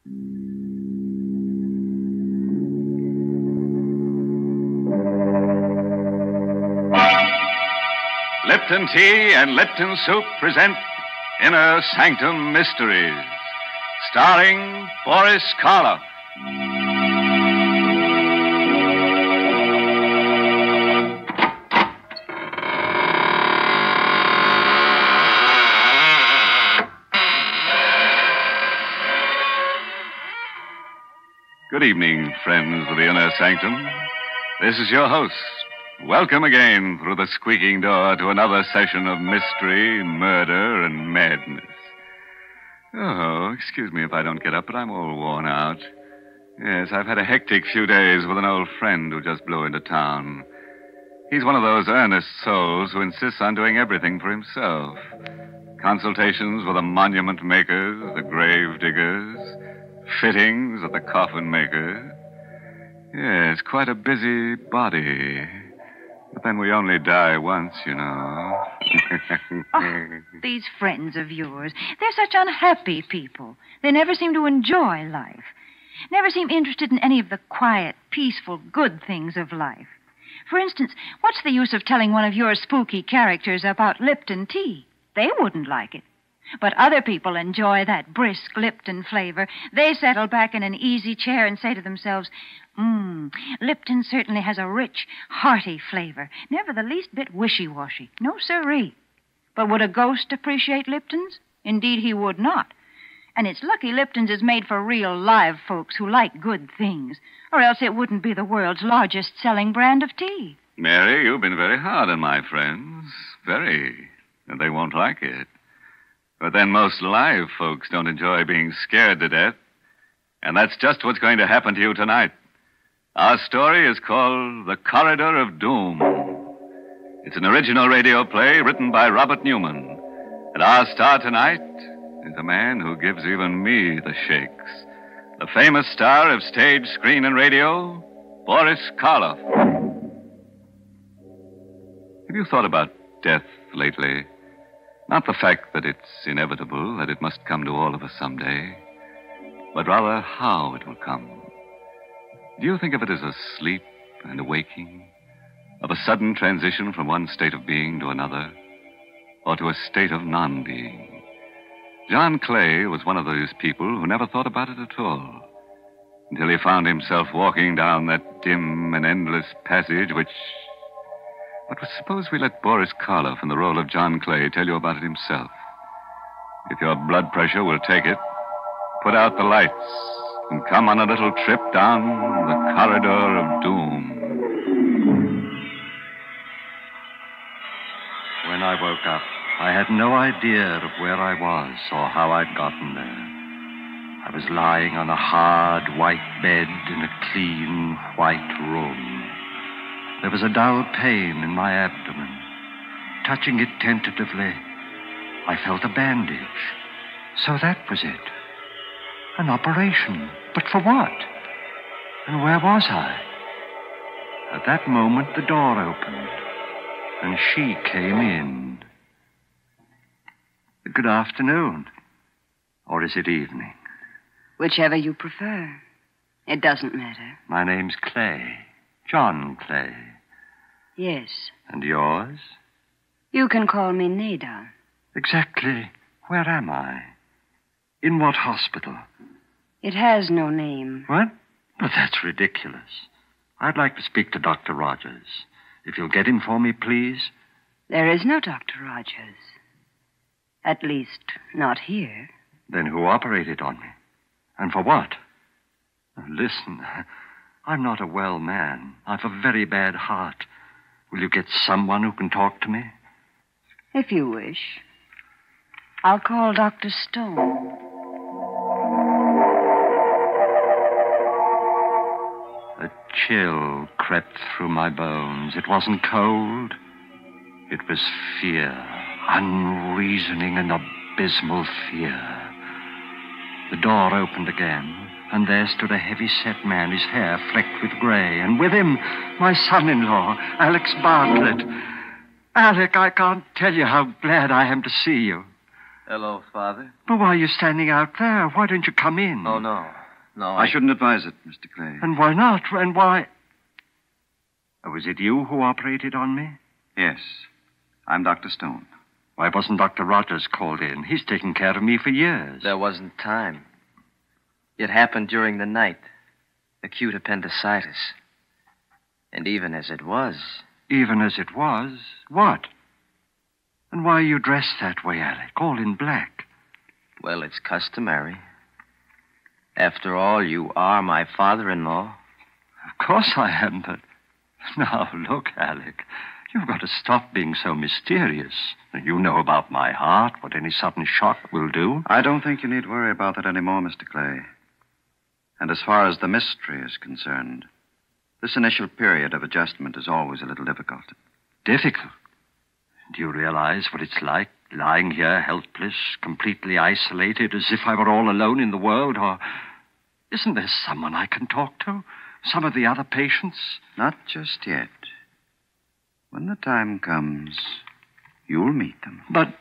Lipton Tea and Lipton Soup present Inner Sanctum Mysteries, starring Boris Karloff. Good evening, friends of the Inner Sanctum. This is your host. Welcome again through the squeaking door to another session of mystery, murder, and madness. Oh, excuse me if I don't get up, but I'm all worn out. Yes, I've had a hectic few days with an old friend who just blew into town. He's one of those earnest souls who insists on doing everything for himself. Consultations with the monument makers, the grave diggers, fittings at the coffin makers. Yes, quite a busy body. But then we only die once, you know. Oh, these friends of yours, they're such unhappy people. They never seem to enjoy life. Never seem interested in any of the quiet, peaceful, good things of life. For instance, what's the use of telling one of your spooky characters about Lipton tea? They wouldn't like it. But other people enjoy that brisk Lipton flavor. They settle back in an easy chair and say to themselves, Lipton certainly has a rich, hearty flavor. Never the least bit wishy-washy. No siree. But would a ghost appreciate Lipton's? Indeed, he would not. And it's lucky Lipton's is made for real live folks who like good things, or else it wouldn't be the world's largest selling brand of tea. Mary, you've been very hard on my friends. Very. And they won't like it. But then most live folks don't enjoy being scared to death. And that's just what's going to happen to you tonight. Our story is called The Corridor of Doom. It's an original radio play written by Robert Newman. And our star tonight is a man who gives even me the shakes. The famous star of stage, screen, and radio, Boris Karloff. Have you thought about death lately? Not the fact that it's inevitable, that it must come to all of us someday, but rather how it will come. Do you think of it as a sleep and a waking, of a sudden transition from one state of being to another, or to a state of non-being? John Clay was one of those people who never thought about it at all, until he found himself walking down that dim and endless passage which... But suppose we let Boris Karloff in the role of John Clay tell you about it himself. If your blood pressure will take it, put out the lights and come on a little trip down the corridor of doom. When I woke up, I had no idea of where I was or how I'd gotten there. I was lying on a hard, white bed in a clean, white room. There was a dull pain in my abdomen. Touching it tentatively, I felt a bandage. So that was it. An operation. But for what? And where was I? At that moment, the door opened, and she came in. Good afternoon. Or is it evening? Whichever you prefer. It doesn't matter. My name's Clay. John Clay. Yes. And yours? You can call me Nada. Exactly. Where am I? In what hospital? It has no name. What? But that's ridiculous. I'd like to speak to Dr. Rogers. If you'll get him for me, please. There is no Dr. Rogers. At least, not here. Then who operated on me? And for what? Listen, I'm not a well man. I've a very bad heart. Will you get someone who can talk to me? If you wish. I'll call Dr. Stone. A chill crept through my bones. It wasn't cold. It was fear. Unreasoning and abysmal fear. The door opened again, and there stood a heavy-set man, his hair flecked with gray, and with him, my son-in-law, Alex Bartlett. Alec, I can't tell you how glad I am to see you. Hello, Father. But why are you standing out there? Why don't you come in? Oh, no. No, I shouldn't advise it, Mr. Clay. And why not? And why... Oh, was it you who operated on me? Yes. I'm Dr. Stone. Why wasn't Dr. Rogers called in? He's taken care of me for years. There wasn't time. It happened during the night. Acute appendicitis. And even as it was... Even as it was? What? And why are you dressed that way, Alec? All in black. Well, it's customary. After all, you are my father-in-law. Of course I am, but... Now, look, Alec. You've got to stop being so mysterious. You know about my heart, what any sudden shock will do. I don't think you need worry about that anymore, Mr. Clay. And as far as the mystery is concerned, this initial period of adjustment is always a little difficult. Difficult? Do you realize what it's like, lying here helpless, completely isolated, as if I were all alone in the world? Or isn't there someone I can talk to? Some of the other patients? Not just yet. When the time comes, you'll meet them. But,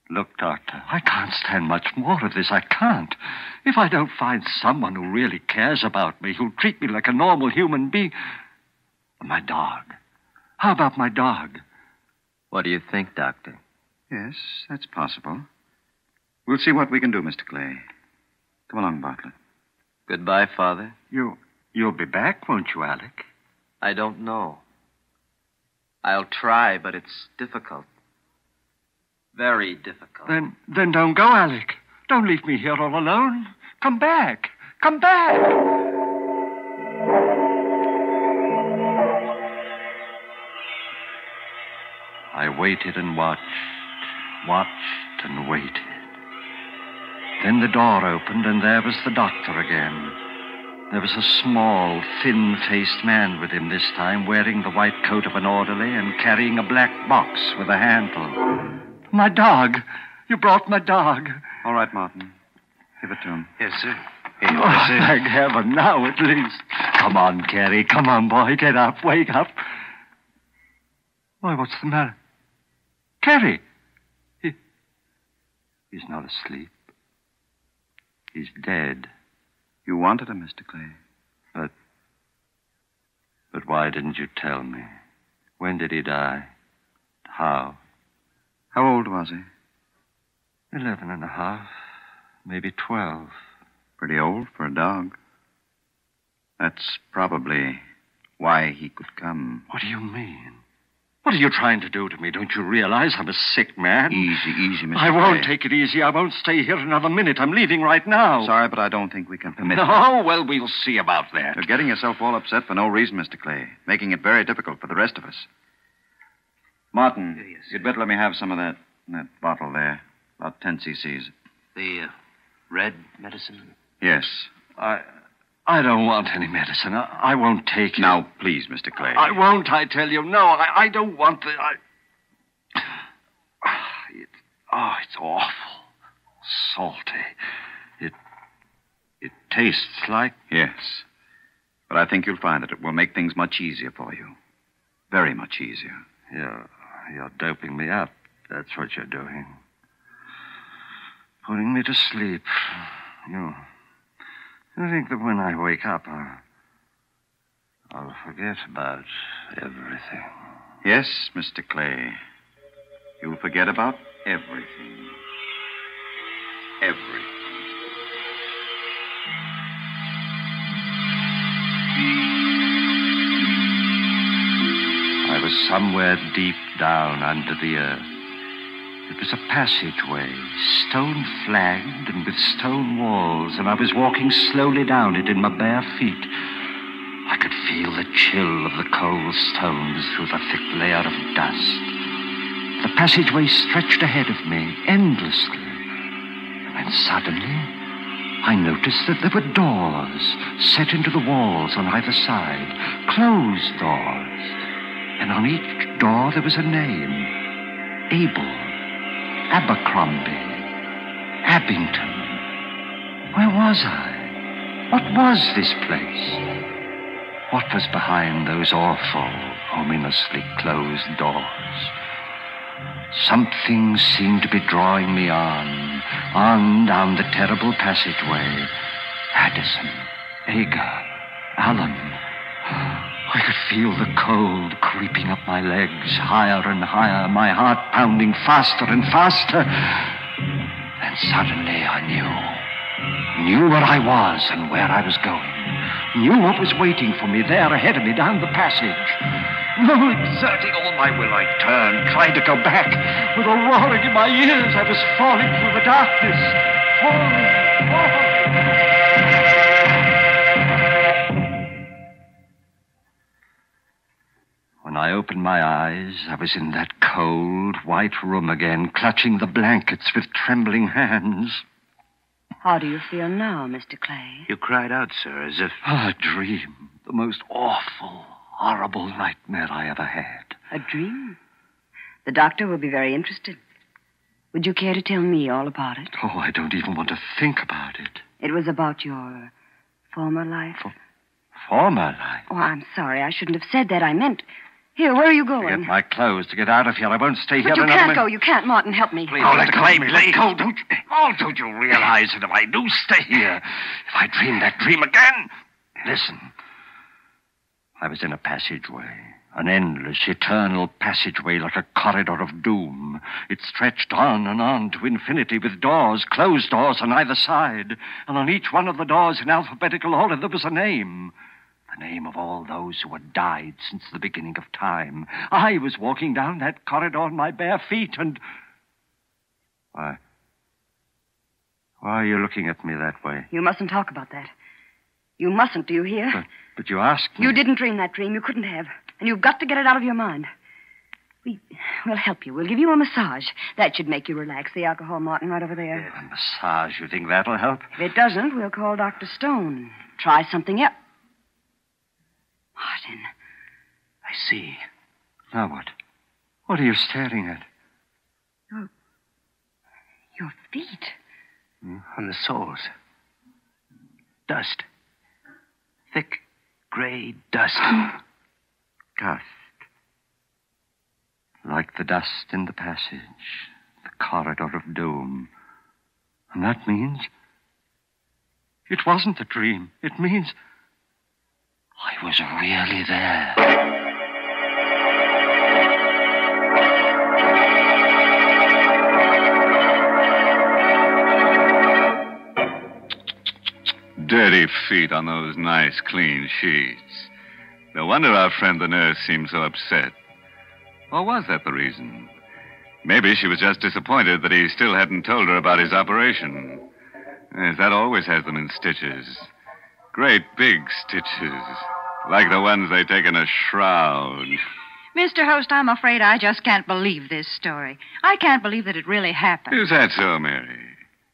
look, Doctor, I can't stand much more of this. I can't. If I don't find someone who really cares about me, who'll treat me like a normal human being... My dog. How about my dog? What do you think, Doctor? Yes, that's possible. We'll see what we can do, Mr. Clay. Come along, Bartlett. Goodbye, Father. You'll be back, won't you, Alec? I don't know. I'll try, but it's difficult. Very difficult. Then don't go, Alec. Don't leave me here all alone. Come back. Come back. I waited and watched and waited. Then the door opened, and there was the doctor again. There was a small, thin-faced man with him this time, wearing the white coat of an orderly and carrying a black box with a handle. My dog. You brought my dog. All right, Martin. Give it to him. Yes, sir. Thank heaven, now at least. Come on, Carrie. Come on, boy. Get up. Wake up. Why, what's the matter? Carrie. He's not asleep. He's dead. You wanted him, Mr. Clay. But why didn't you tell me? When did he die? How? How old was he? 11 and a half. Maybe 12. Pretty old for a dog. That's probably why he could come. What do you mean? What are you trying to do to me? Don't you realize I'm a sick man? Easy, Mr. I won't Clay. take it easy. I won't stay here another minute. I'm leaving right now. Sorry, but I don't think we can permit it. Oh, well, we'll see about that. You're getting yourself all upset for no reason, Mr. Clay, making it very difficult for the rest of us. Martin, Yes, you'd better let me have some of that bottle there. About 10 cc's. The red medicine? Yes. I don't want any medicine. I won't take it. Now, please, Mr. Clay. I won't, I tell you. No, I don't want the... It's awful. Salty. It tastes like... Yes. But I think you'll find that it will make things much easier for you. Very much easier. You're doping me up. That's what you're doing. Putting me to sleep. You think that when I wake up, I'll forget about everything. Yes, Mr. Clay. You'll forget about everything. Everything. I was somewhere deep down under the earth. It was a passageway, stone-flagged and with stone walls, and I was walking slowly down it in my bare feet. I could feel the chill of the cold stones through the thick layer of dust. The passageway stretched ahead of me, endlessly. And then suddenly, I noticed that there were doors set into the walls on either side, closed doors. And on each door there was a name. Abel, Abercrombie, Abington. Where was I? What was this place? What was behind those awful, ominously closed doors? Something seemed to be drawing me on down the terrible passageway. Addison, Agar, Alan. I could feel the cold creeping up my legs, higher and higher, my heart pounding faster and faster. Then suddenly I knew where I was and where I was going. Knew what was waiting for me there ahead of me down the passage. Exerting all my will, I turned, tried to go back. With a roaring in my ears, I was falling through the darkness. Falling. When I opened my eyes, I was in that cold, white room again, clutching the blankets with trembling hands. How do you feel now, Mr. Clay? You cried out, sir, as if... A dream. The most awful, horrible nightmare I ever had. A dream? The doctor will be very interested. Would you care to tell me all about it? Oh, I don't even want to think about it. It was about your former life? Former life? Oh, I'm sorry. I shouldn't have said that. I meant... Here, where are you going? To get my clothes, to get out of here. I won't stay here But you another can't minute. go. You can't, Martin. Help me. Please, let go. Let go. Don't you realize that if I do stay here, if I dream that dream again... Listen. I was in a passageway. An endless, eternal passageway like a corridor of doom. It stretched on and on to infinity with doors, closed doors on either side. And on each one of the doors in alphabetical order there was a name. The name of all those who had died since the beginning of time. I was walking down that corridor on my bare feet and... Why are you looking at me that way? You mustn't talk about that. You mustn't, do you hear? But you asked me. You didn't dream that dream. You couldn't have. And you've got to get it out of your mind. We'll help you. We'll give you a massage. That should make you relax. The alcohol, Martin, right over there. A massage, you think that'll help? If it doesn't, we'll call Dr. Stone. Try something else. Martin. I see. Now what? What are you staring at? Your feet. On the soles. Dust. Thick, gray dust. Dust. Like the dust in the passage. The corridor of doom. And that means... It wasn't a dream. It means... I was really there. Dirty feet on those nice, clean sheets. No wonder our friend the nurse seemed so upset. Or was that the reason? Maybe she was just disappointed that he still hadn't told her about his operation. Yes, that always has them in stitches. Great big stitches. Like the ones they take in a shroud. Mr. Host, I'm afraid I just can't believe this story. I can't believe that it really happened. Is that so, Mary?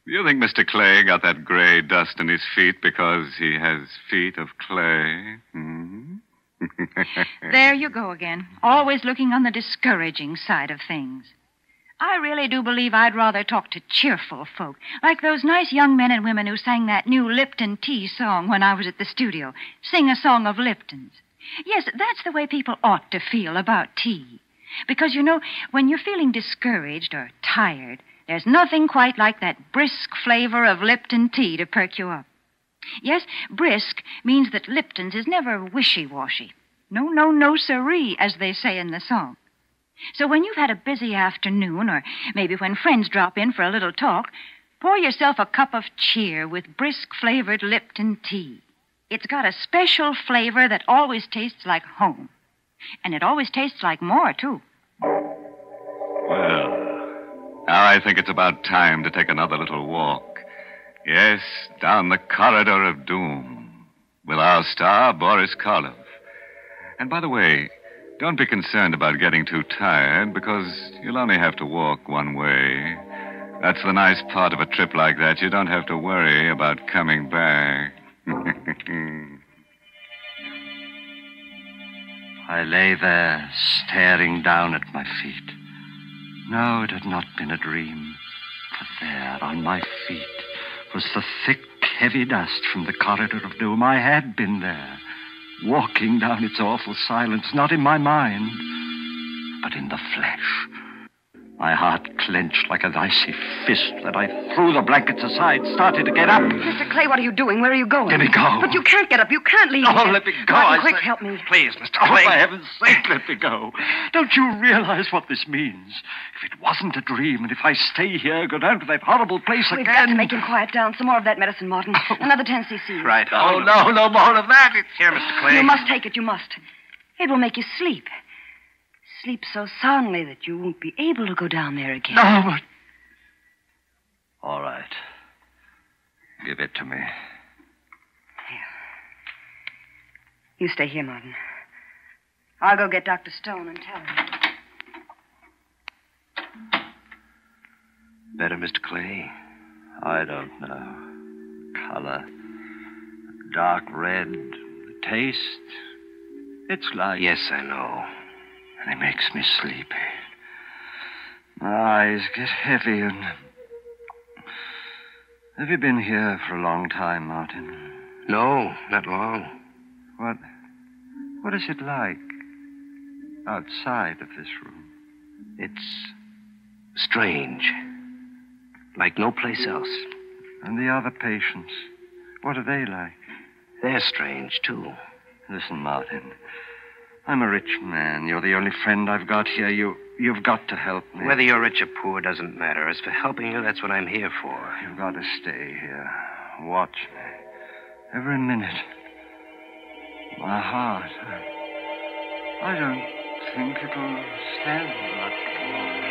Do you think Mr. Clay got that gray dust in his feet because he has feet of clay? Hmm? There you go again. Always looking on the discouraging side of things. I really do believe I'd rather talk to cheerful folk, like those nice young men and women who sang that new Lipton tea song when I was at the studio. Sing a song of Lipton's. Yes, that's the way people ought to feel about tea. Because, you know, when you're feeling discouraged or tired, there's nothing quite like that brisk flavor of Lipton tea to perk you up. Yes, brisk means that Lipton's is never wishy-washy. No, siree, as they say in the song. So when you've had a busy afternoon, or maybe when friends drop in for a little talk, pour yourself a cup of cheer with brisk-flavored Lipton tea. It's got a special flavor that always tastes like home. And it always tastes like more, too. Well, now I think it's about time to take another little walk. Yes, down the corridor of doom with our star, Boris Karloff. And by the way, don't be concerned about getting too tired, because you'll only have to walk one way. That's the nice part of a trip like that. You don't have to worry about coming back. I lay there, staring down at my feet. No, it had not been a dream. For there, on my feet, was the thick, heavy dust from the corridor of doom. I had been there, walking down its awful silence, not in my mind, but in the flesh. My heart clenched like an icy fist. Then I threw the blankets aside, started to get up. Mr. Clay, what are you doing? Where are you going? Let me go. But you can't get up. You can't leave. Oh, let me go. Martin, quick, help me. Please, Mr. Clay. Oh, for heaven's sake, let me go. Don't you realize what this means? If it wasn't a dream, and if I stay here, go down to that horrible place We've again... got to make him quiet down. Some more of that medicine, Martin. Another 10 cc. Right. Oh, no more of that. It's Here, Mr. Clay. You must take it. You must. It will make you sleep. Sleep so soundly that you won't be able to go down there again. No, but... All right. Give it to me. You stay here, Martin. I'll go get Dr. Stone and tell him. Better, Mr. Clay? I don't know. Color. Dark red. Taste. It's like... Yes, I know. And it makes me sleepy. My eyes get heavy and... Have you been here for a long time, Martin? No, not long. What is it like outside of this room? It's strange. Like no place else. And the other patients, what are they like? They're strange, too. Listen, Martin. I'm a rich man. You're the only friend I've got here. You've got to help me. Whether you're rich or poor doesn't matter. As for helping you, that's what I'm here for. You've got to stay here. Watch me. Every minute. My heart. I don't think it'll stand much longer.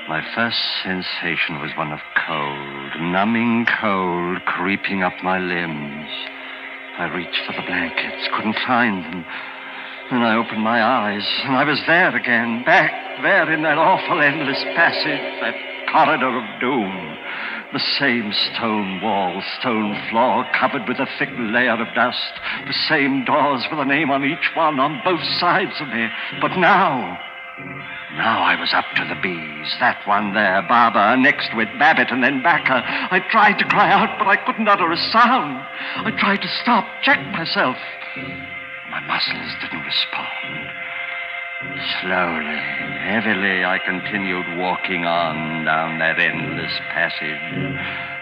My first sensation was one of cold, numbing cold, creeping up my limbs. I reached for the blankets, couldn't find them. Then I opened my eyes, and I was there again, back there in that awful endless passage, that corridor of doom. The same stone wall, stone floor, covered with a thick layer of dust. The same doors with a name on each one, on both sides of me. But now I was up to the bees. That one there, Barbara, next to it, Babbitt, and then Backer. I tried to cry out, but I couldn't utter a sound. I tried to stop, check myself. My muscles didn't respond. Slowly, heavily, I continued walking on down that endless passage.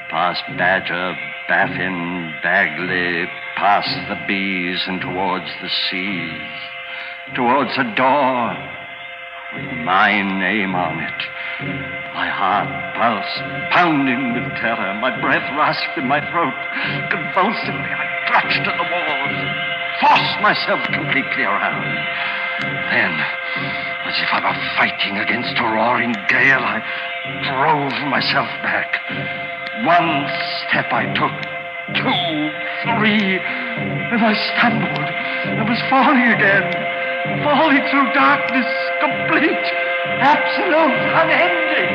Past Badger, Baffin, Bagley, past the bees and towards the seas. Towards a door with my name on it. My heart pulsed, pounding with terror. My breath rasped in my throat. Convulsively, I clutched at the walls, forced myself completely around. Then, as if I were fighting against a roaring gale, I drove myself back. One step I took, 2, 3, and I stumbled and was falling again. Falling through darkness, complete, absolute, unending.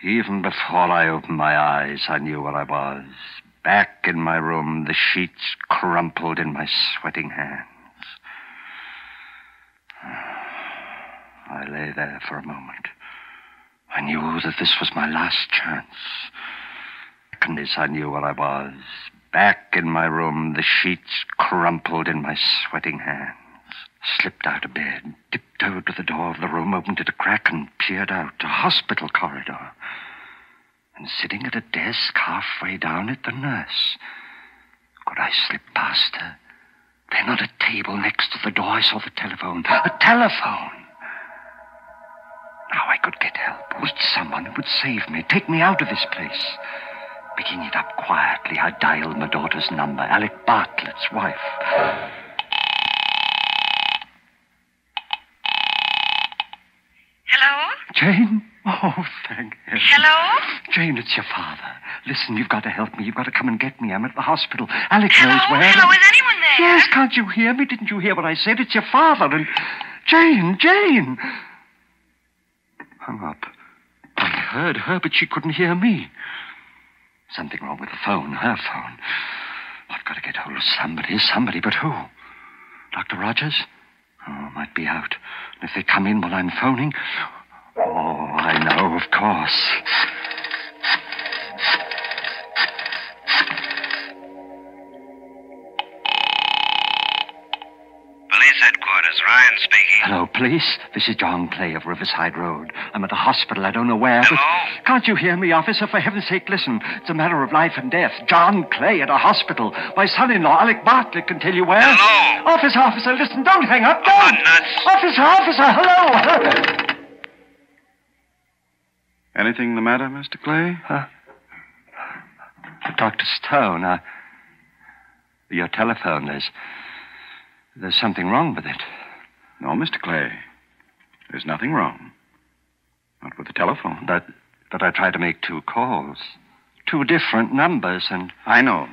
Even before I opened my eyes, I knew where I was. Back in my room, the sheets crumpled in my sweating hands. I lay there for a moment. I knew that this was my last chance. I knew where I was. Back in my room, the sheets crumpled in my sweating hands. Slipped out of bed, tiptoed to the door of the room, opened it a crack, and peered out. A hospital corridor. And sitting at a desk halfway down it, the nurse. Could I slip past her? Then on a table next to the door, I saw the telephone. A telephone! Now I could get help. Reach someone who would save me, take me out of this place. Picking it up quietly, I dialed my daughter's number, Alec Bartlett's wife. Hello? Jane? Oh, thank heaven. Hello? Jane, it's your father. Listen, you've got to help me. You've got to come and get me. I'm at the hospital. Alec Hello? knows where. Hello? Is anyone there? Yes, can't you hear me? Didn't you hear what I said? It's your father and... Jane! Hung up. I heard her, but she couldn't hear me. Something wrong with the phone, her phone. I've got to get hold of somebody, but who? Dr. Rogers? Oh, might be out. If they come in while I'm phoning... Oh, I know, of course. headquarters. Ryan speaking. Hello, police. This is John Clay of Riverside Road. I'm at a hospital. I don't know where. Hello? But can't you hear me, officer? For heaven's sake, listen. It's a matter of life and death. John Clay at a hospital. My son-in-law, Alec Bartlett, can tell you where. Hello? Officer, listen. Don't hang up. Don't. I'm nuts. Officer, hello. Anything the matter, Mr. Clay? Dr. Stone, your telephone, there's something wrong with it. No, Mr. Clay. There's nothing wrong. Not with the telephone. But I tried to make 2 calls. 2 different numbers, and... I know.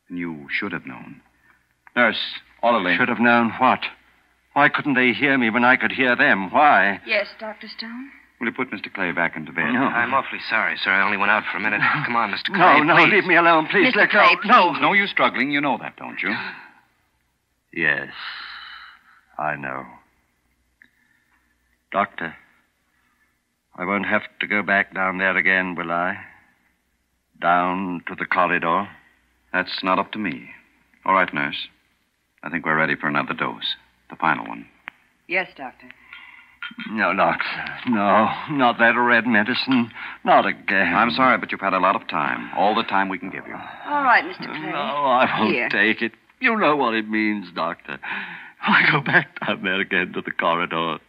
And you should have known. Nurse, orderly. Should have known what? Why couldn't they hear me when I could hear them? Why? Yes, Dr. Stone? Will you put Mr. Clay back into bed? No. I'm awfully sorry, sir. I only went out for a minute. Come on, Mr. Clay. No, please. leave me alone, please. Mr. Let Clay, go. please. No use struggling. You know that, don't you? Yes, I know. Doctor, I won't have to go back down there again, will I? Down to the corridor? That's not up to me. All right, nurse. I think we're ready for another dose. The final one. Yes, Doctor. No, doctor. No, not that red medicine. Not again. I'm sorry, but you've had a lot of time. All the time we can give you. All right, Mr. Clay. No, I won't Here. take it. You know what it means, Doctor. If I go back down there again to the corridor,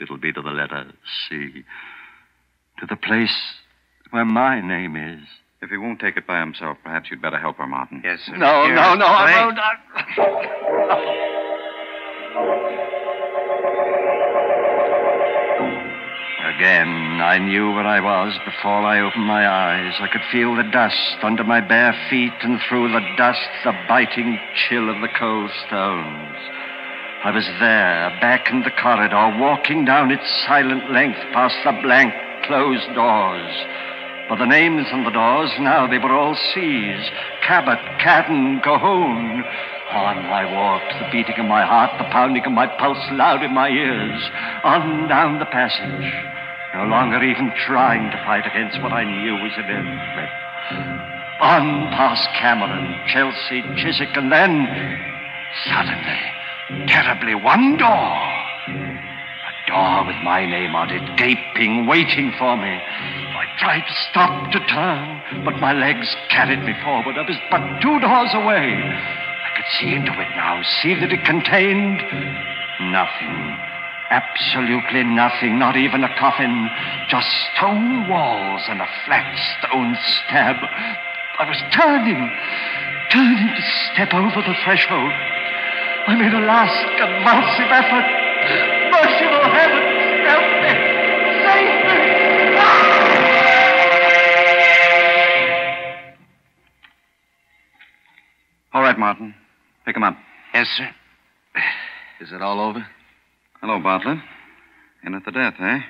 it'll be to the letter C. To the place where my name is. If he won't take it by himself, perhaps you'd better help her, Martin. Yes, sir. No, Here, no, Mr. no, I Clay. won't. Again, I knew where I was before I opened my eyes. I could feel the dust under my bare feet, and through the dust, the biting chill of the cold stones. I was there, back in the corridor, walking down its silent length past the blank, closed doors. For the names on the doors, now they were all C's. Cabot, Cadden, Cahoon. On I walked, the beating of my heart, the pounding of my pulse loud in my ears. On down the passage, no longer even trying to fight against what I knew was inevitable. On past Cameron, Chelsea, Chiswick, and then, suddenly, terribly, one door. A door with my name on it, gaping, waiting for me. I tried to stop, to turn, but my legs carried me forward. I was but 2 doors away. I could see into it now, see that it contained nothing. Absolutely nothing, not even a coffin. Just stone walls and a flat stone slab. I was turning to step over the threshold. I made a last convulsive effort. Merciful heavens, help me! Save me! All right, Martin. Pick him up. Yes, sir. Is it all over? Hello, Bartlett. In at the death, eh?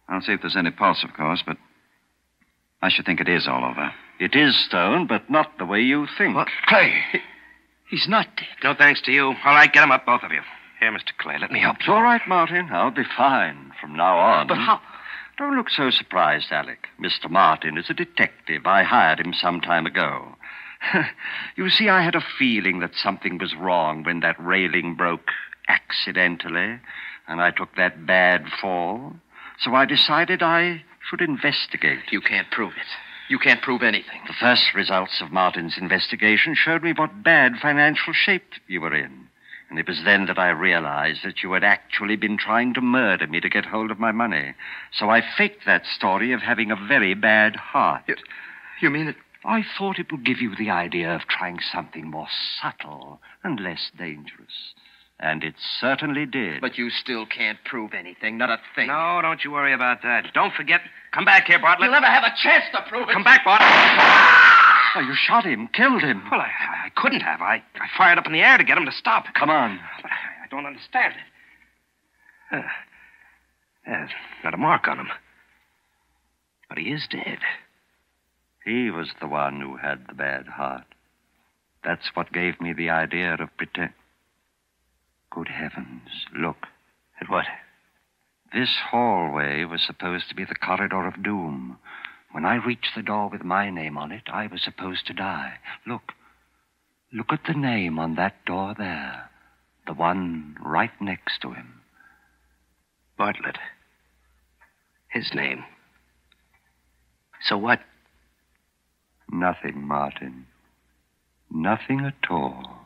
I'll see if there's any pulse, of course, but I should think it is all over. It is stone, but not the way you think. What? Clay. He's not dead. No thanks to you. All right, get him up, both of you. Here, Mr. Clay, let me help It's you. all right, Martin. I'll be fine from now on. But how? Don't look so surprised, Alec. Mr. Martin is a detective. I hired him some time ago. You see, I had a feeling that something was wrong when that railing broke accidentally, and I took that bad fall. So I decided I should investigate. You can't prove it. You can't prove anything. The first results of Martin's investigation showed me what bad financial shape you were in. And it was then that I realized that you had actually been trying to murder me to get hold of my money. So I faked that story of having a very bad heart. You mean it? I thought it would give you the idea of trying something more subtle and less dangerous. And it certainly did. But you still can't prove anything, not a thing. No, don't you worry about that. Don't forget. Come back here, Bartlett. You'll never have a chance to prove it. Come back, Bartlett. Oh, you shot him, killed him. Well, I couldn't have. I fired up in the air to get him to stop. Come on. But I don't understand it. There's not a mark on him. But he is dead. He was the one who had the bad heart. That's what gave me the idea of pretend. Good heavens, look. At what? This hallway was supposed to be the corridor of doom. When I reached the door with my name on it, I was supposed to die. Look. Look at the name on that door there. The one right next to him. Bartlett. His name. So what? Nothing, Martin. Nothing at all.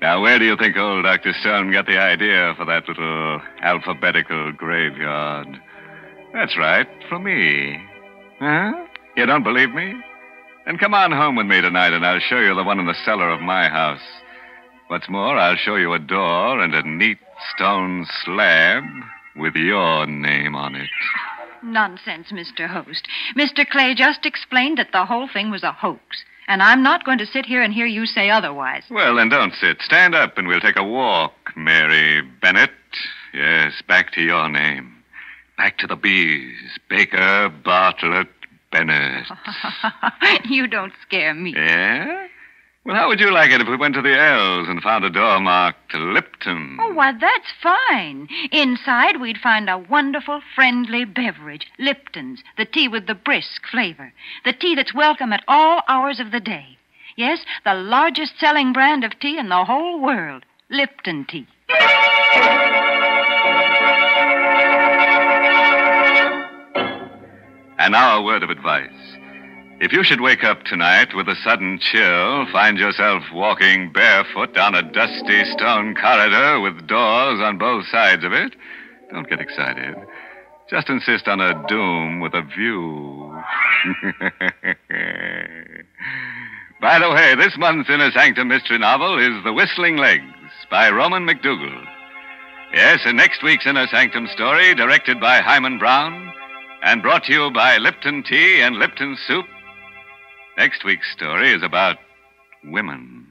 Now, where do you think old Dr. Stone got the idea for that little alphabetical graveyard? That's right, for me. Huh? You don't believe me? Then come on home with me tonight, and I'll show you the one in the cellar of my house. What's more, I'll show you a door and a neat stone slab with your name on it. Nonsense, Mr. Host. Mr. Clay just explained that the whole thing was a hoax. And I'm not going to sit here and hear you say otherwise. Well, then don't sit. Stand up and we'll take a walk, Mary Bennett. Yes, back to your name. Back to the B's. Baker, Bartlett, Bennett. You don't scare me. Yeah? Well, how would you like it if we went to the L's and found a door marked Lipton? Oh, why, that's fine. Inside, we'd find a wonderful, friendly beverage. Lipton's, the tea with the brisk flavor. The tea that's welcome at all hours of the day. Yes, the largest selling brand of tea in the whole world. Lipton tea. And now a word of advice. If you should wake up tonight with a sudden chill, find yourself walking barefoot down a dusty stone corridor with doors on both sides of it, don't get excited. Just insist on a doom with a view. By the way, this month's Inner Sanctum mystery novel is The Whistling Legs by Roman McDougal. Yes, and next week's Inner Sanctum story, directed by Hyman Brown and brought to you by Lipton Tea and Lipton Soup. Next week's story is about women.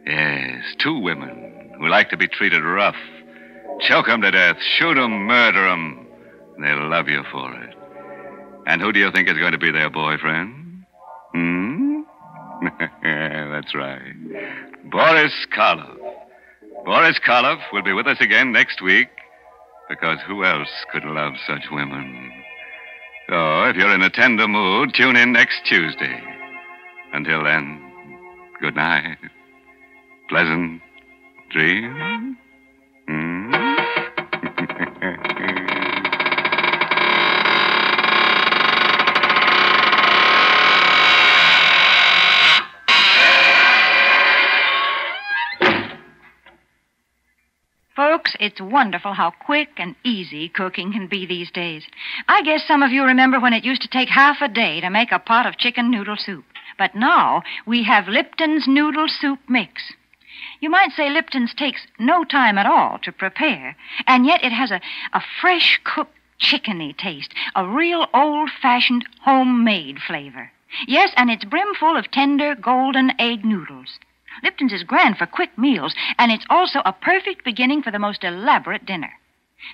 Yes, two women who like to be treated rough. Choke 'em to death, shoot 'em, murder 'em. They'll love you for it. And who do you think is going to be their boyfriend? That's right. Boris Karloff. Boris Karloff will be with us again next week, because who else could love such women? So, if you're in a tender mood, tune in next Tuesday. Until then, good night. Pleasant dreams. Folks, it's wonderful how quick and easy cooking can be these days. I guess some of you remember when it used to take half a day to make a pot of chicken noodle soup. But now we have Lipton's Noodle Soup Mix. You might say Lipton's takes no time at all to prepare, and yet it has a fresh cooked chickeny taste, a real old-fashioned homemade flavor. Yes, and it's brimful of tender golden egg noodles. Lipton's is grand for quick meals, and it's also a perfect beginning for the most elaborate dinner.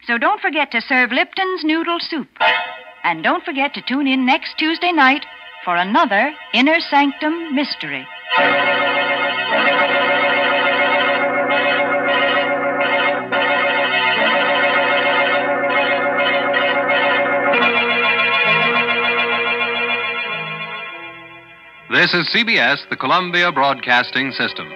So don't forget to serve Lipton's Noodle Soup. And don't forget to tune in next Tuesday night for another Inner Sanctum mystery. This is CBS, the Columbia Broadcasting System.